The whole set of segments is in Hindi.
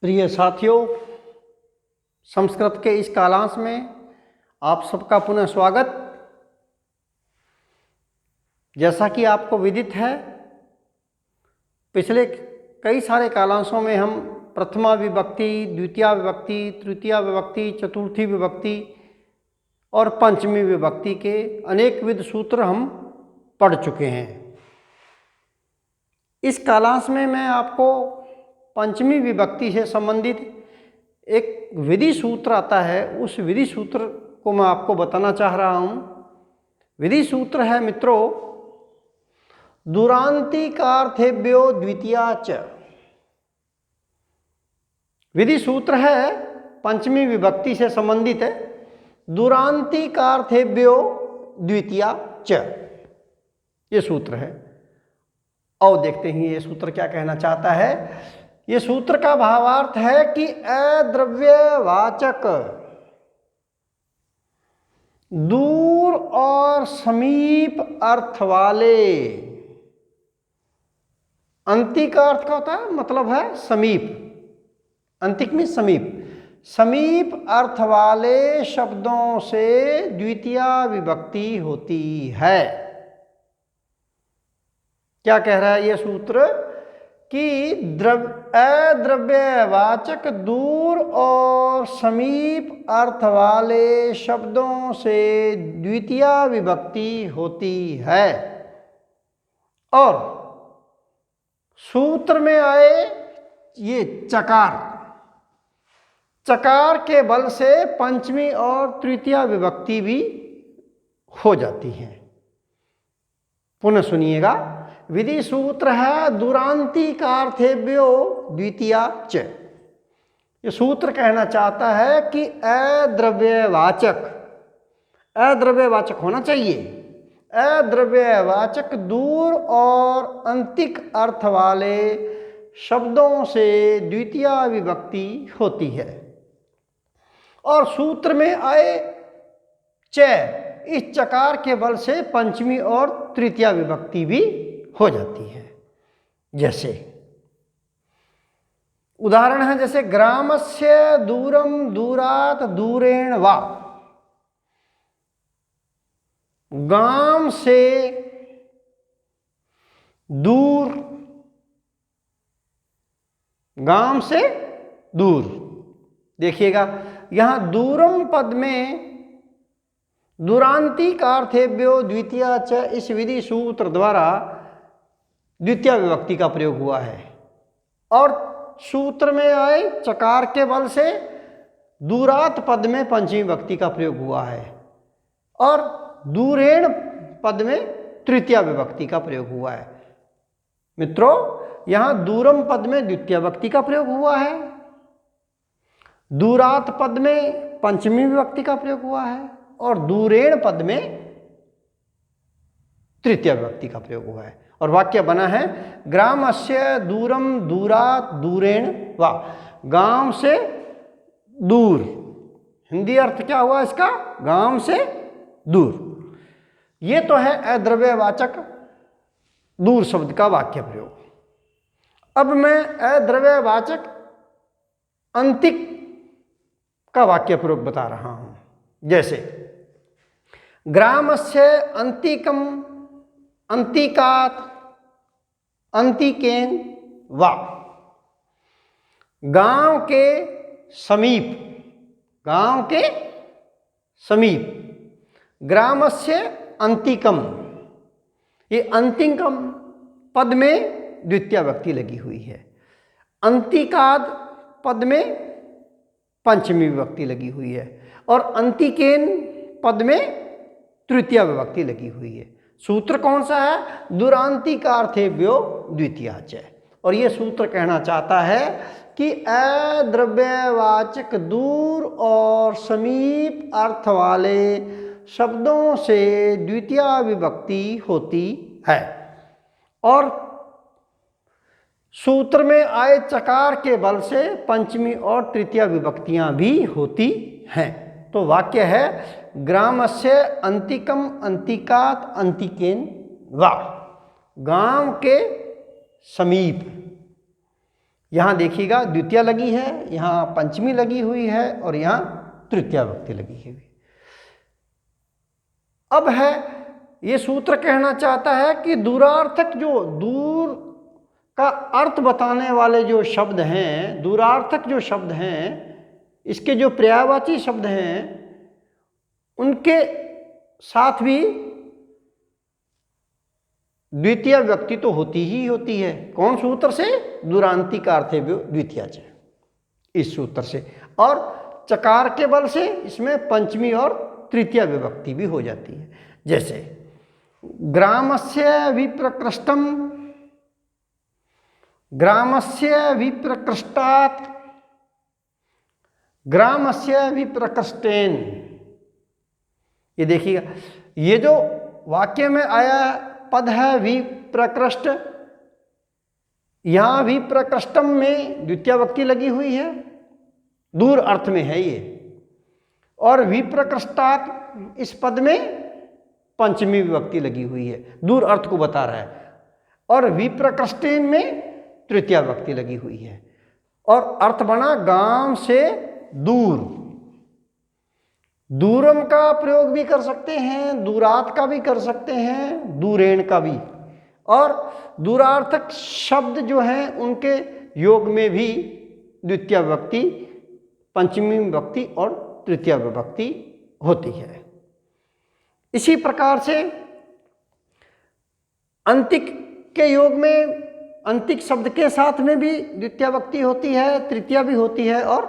प्रिय साथियों, संस्कृत के इस कालांश में आप सबका पुनः स्वागत। जैसा कि आपको विदित है, पिछले कई सारे कालांशों में हम प्रथमा विभक्ति, द्वितीया विभक्ति, तृतीया विभक्ति, चतुर्थी विभक्ति और पंचमी विभक्ति के अनेक विध सूत्र हम पढ़ चुके हैं। इस कालांश में मैं आपको पंचमी विभक्ति से संबंधित एक विधि सूत्र आता है, उस विधि सूत्र को मैं आपको बताना चाह रहा हूं। विधि सूत्र है मित्रों, दुरांतिकार्थेभ्यो द्वितीया च। विधि सूत्र है पंचमी विभक्ति से संबंधित है, दुरांतिकार्थेभ्यो द्वितीया च, ये सूत्र है। और देखते हैं ये सूत्र क्या कहना चाहता है। ये सूत्र का भावार्थ है कि अद्रव्यवाचक दूर और समीप अर्थ वाले, अंतिक का अर्थ क्या होता है, मतलब है समीप, अंतिक में समीप, समीप अर्थ वाले शब्दों से द्वितीया विभक्ति होती है। क्या कह रहा है ये सूत्र कि अद्रव्यवाचक दूर और समीप अर्थ वाले शब्दों से द्वितीया विभक्ति होती है। और सूत्र में आए ये चकार, चकार के बल से पंचमी और तृतीया विभक्ति भी हो जाती है। पुनः सुनिएगा, विधि सूत्र है दुरांतिकार्थेभ्यो द्वितीया च। ये सूत्र कहना चाहता है कि अद्रव्यवाचक, अद्रव्यवाचक होना चाहिए, अद्रव्यवाचक दूर और अंतिक अर्थ वाले शब्दों से द्वितीया विभक्ति होती है। और सूत्र में आए च, इस चकार के बल से पंचमी और तृतीया विभक्ति भी हो जाती है। जैसे उदाहरण है, जैसे ग्रामस्य दूरम दूरात दूरेण वा, गांव से दूर, गांव से दूर। देखिएगा यहां दूरम पद में दुरांतिकार्थेभ्यो द्वितीया च, इस विधि सूत्र द्वारा द्वितीया विभक्ति का प्रयोग हुआ है। और सूत्र में आए चकार के बल से दूरात पद में पंचमी विभक्ति का प्रयोग हुआ है और दूरेण पद में तृतीया विभक्ति का प्रयोग हुआ है। मित्रों, यहां दूरम पद में द्वितीया विभक्ति का प्रयोग हुआ है, दूरात पद में पंचमी विभक्ति का प्रयोग हुआ है और दूरेण पद में तृतीया विभक्ति का प्रयोग हुआ है। और वाक्य बना है ग्रामस्य दूरम दूरात दूरेण वा, गांव से दूर। हिंदी अर्थ क्या हुआ इसका, गांव से दूर। ये तो है अद्रव्यवाचक दूर शब्द का वाक्य प्रयोग। अब मैं अद्रव्यवाचक अंतिक का वाक्य प्रयोग बता रहा हूं। जैसे ग्रामस्य अंतिकम अंतिकात अंतिकेन वा, गांव के समीप, गांव के समीप। ग्रामस्य अंतिकम, ये अंतिकम पद में द्वितीया विभक्ति लगी हुई है, अंतिकाद पद में पंचमी विभक्ति लगी हुई है और अंतिकेन पद में तृतीया विभक्ति लगी हुई है। सूत्र कौन सा है, दुरांतिकार्थेभ्यो द्वितीया च। और यह सूत्र कहना चाहता है कि अद्रव्यवाचक दूर और समीप अर्थ वाले शब्दों से द्वितीया विभक्ति होती है। और सूत्र में आए चकार के बल से पंचमी और तृतीया विभक्तियां भी होती हैं। तो वाक्य है ग्रामस्य अंतिकम अंतिकात अंतिकेन वा, गांव के समीप। यहाँ देखिएगा द्वितीया लगी है, यहाँ पंचमी लगी हुई है और यहाँ तृतीया विभक्ति लगी हुई। अब है ये सूत्र कहना चाहता है कि दूरार्थक, जो दूर का अर्थ बताने वाले जो शब्द हैं, दूरार्थक जो शब्द हैं, इसके जो पर्यायवाची शब्द हैं, उनके साथ भी द्वितीय विभक्ति तो होती ही होती है। कौन सूत्र से? दूरांती का अर्थ है द्वितीया च, इस सूत्र से। और चकार के बल से इसमें पंचमी और तृतीय विभक्ति भी हो जाती है। जैसे ग्रामस्य विप्रकृष्टम, ग्रामस्य विप्रकृष्टात्, ग्रामस्य विप्रकृष्टेन। ये देखिएगा, ये जो वाक्य में आया पद है विप्रकृष्ट, यहां विप्रकृष्टम में द्वितीय विभक्ति लगी हुई है, दूर अर्थ में है ये। और विप्रकृष्टात् इस पद में पंचमी विभक्ति लगी हुई है, दूर अर्थ को बता रहा है। और विप्रकृष्टेन में तृतीया विभक्ति लगी हुई है और अर्थ बना गांव से दूर। दूरम का प्रयोग भी कर सकते हैं, दूरात का भी कर सकते हैं, दूरेण का भी। और दूरार्थक शब्द जो हैं उनके योग में भी द्वितीय विभक्ति, पंचमी विभक्ति और तृतीय विभक्ति होती है। इसी प्रकार से अंतिक के योग में, अंतिक शब्द के साथ में भी द्वितीय विभक्ति होती है, तृतीया भी होती है और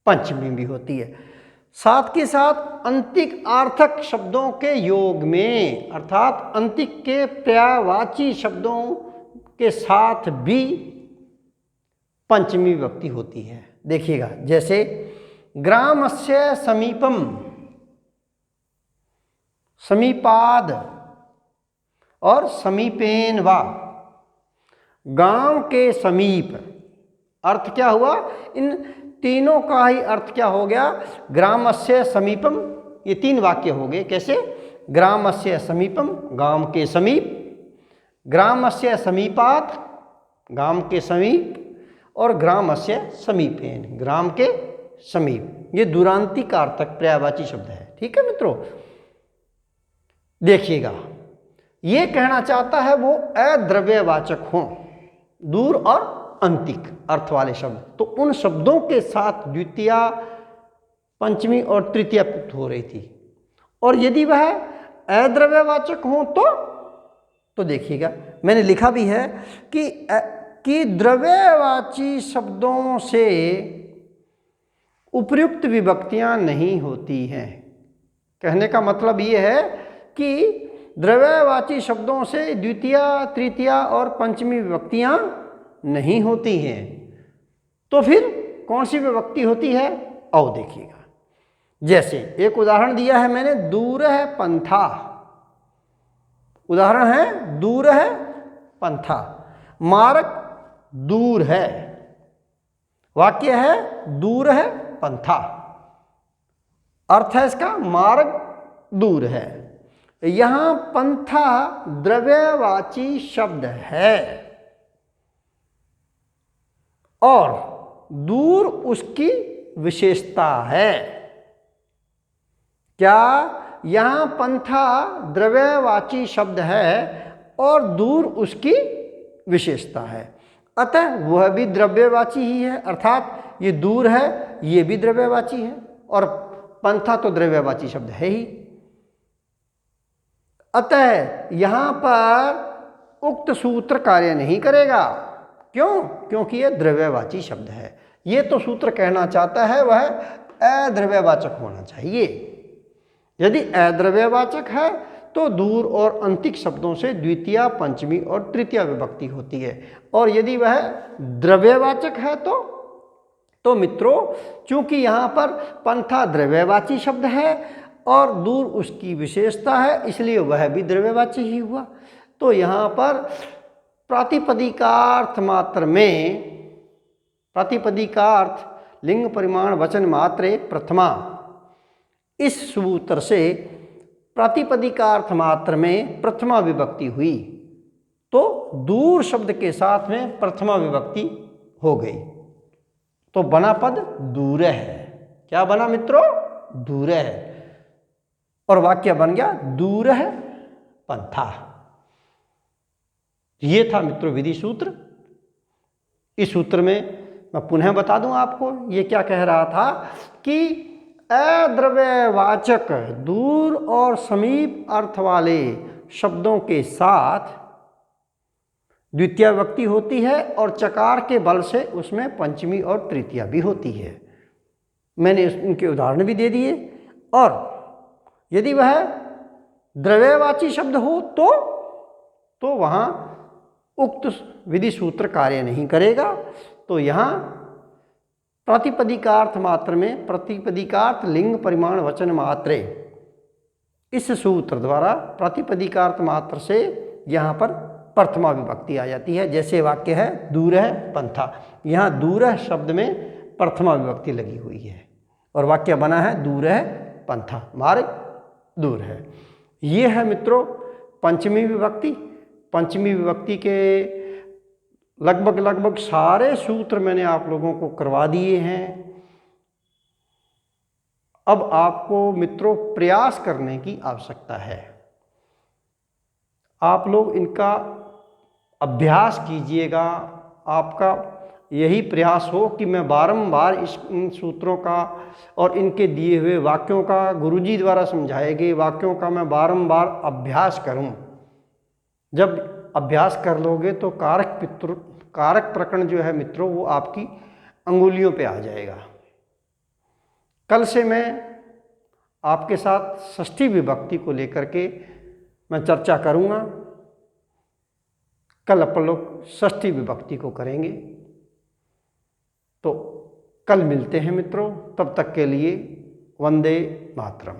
पंचमी भी होती है। साथ के साथ अंतिक आर्थक शब्दों के योग में, अर्थात अंतिक के पर्यायवाची शब्दों के साथ भी पंचमी विभक्ति होती है। देखिएगा, जैसे ग्रामस्य समीपम, समीपाद और समीपेन वा, गांव के समीप। अर्थ क्या हुआ? इन तीनों का ही अर्थ क्या हो गया? ग्रामस्य समीपम। ये तीन वाक्य हो गए। कैसे? ग्रामस्य समीपम, गांव के समीप, ग्रामस्य समीपात, गांव के समीप, और ग्रामस्य समीपेन, ग्राम के समीप। ये दूरांती कारतक पर्यायवाची शब्द है। ठीक है मित्रों, देखिएगा, ये कहना चाहता है वो अद्रव्यवाचक हों, दूर और अंतिक अर्थ वाले शब्द, तो उन शब्दों के साथ द्वितीया, पंचमी और तृतीया प्रयुक्त हो रही थी। और यदि वह अद्रव्यवाचक हों तो देखिएगा, मैंने लिखा भी है कि द्रव्यवाची शब्दों से उपर्युक्त विभक्तियां नहीं होती हैं। कहने का मतलब ये है कि द्रव्यवाची शब्दों से द्वितीया, तृतीया और पंचमी विभक्तियां नहीं होती हैं। तो फिर कौन सी विभक्ति होती है? आओ देखिएगा। जैसे एक उदाहरण दिया है मैंने, दूर है पंथा। उदाहरण है दूर है पंथा, मार्ग दूर है। वाक्य है दूर है पंथा, अर्थ है इसका मार्ग दूर है। यहां पंथा द्रव्यवाची शब्द है और दूर उसकी विशेषता है। क्या? यहां पंथा द्रव्यवाची शब्द है और दूर उसकी विशेषता है, अतः वह भी द्रव्यवाची ही है। अर्थात ये दूर है, ये भी द्रव्यवाची है, और पंथा तो द्रव्यवाची शब्द है ही। अतः यहां पर उक्त सूत्र कार्य नहीं करेगा। क्यों? क्योंकि यह द्रव्यवाची शब्द है। ये तो सूत्र कहना चाहता है वह अद्रव्यवाचक होना चाहिए। यदि अद्रव्यवाचक है तो दूर और अंतिक शब्दों से द्वितीया, पंचमी और तृतीया विभक्ति होती है। और यदि वह द्रव्यवाचक है तो मित्रों, चूंकि यहाँ पर पंथा द्रव्यवाची शब्द है और दूर उसकी विशेषता है, इसलिए वह भी द्रव्यवाची ही हुआ। तो यहाँ पर प्रातिपदिकार्थ मात्र में, प्रातिपदिकार्थ लिंग परिमाण वचन मात्रे प्रथमा, इस सूत्र से प्रातिपदिकार्थ मात्र में प्रथमा विभक्ति हुई, तो दूर शब्द के साथ में प्रथमा विभक्ति हो गई, तो बना पद दूर है। क्या बना मित्रों? दूर है। और वाक्य बन गया दूर है पंथा। ये था मित्रों विधि सूत्र। इस सूत्र में मैं पुनः बता दूं आपको, ये क्या कह रहा था कि अद्रव्यवाचक दूर और समीप अर्थ वाले शब्दों के साथ द्वितीय विभक्ति होती है और चकार के बल से उसमें पंचमी और तृतीया भी होती है। मैंने उनके उदाहरण भी दे दिए। और यदि वह द्रव्यवाची शब्द हो तो वहाँ उक्त विधि सूत्र कार्य नहीं करेगा। तो यहाँ प्रातिपदिकार्थ मात्र में प्रातिपदिकार्थ लिंग परिमाण वचन मात्रे, इस सूत्र द्वारा प्रातिपदिकार्थ मात्र से यहाँ पर प्रथमा विभक्ति आ जाती है। जैसे वाक्य है दूर है पंथा, यहाँ दूर है शब्द में प्रथमा विभक्ति लगी हुई है और वाक्य बना है दूर है पंथा, मार्ग दूर है। ये है मित्रों पंचमी विभक्ति। पंचमी विभक्ति के लगभग सारे सूत्र मैंने आप लोगों को करवा दिए हैं। अब आपको मित्रों प्रयास करने की आवश्यकता है। आप लोग इनका अभ्यास कीजिएगा। आपका यही प्रयास हो कि मैं बारंबार इन सूत्रों का और इनके दिए हुए वाक्यों का, गुरुजी द्वारा समझाए गए वाक्यों का मैं बारंबार अभ्यास करूं। जब अभ्यास कर लोगे तो कारक प्रकरण जो है मित्रों वो आपकी अंगुलियों पे आ जाएगा। कल से मैं आपके साथ षष्ठी विभक्ति को लेकर के मैं चर्चा करूंगा। कल अपन लोग षष्ठी विभक्ति को करेंगे। तो कल मिलते हैं मित्रों, तब तक के लिए वंदे मातरम।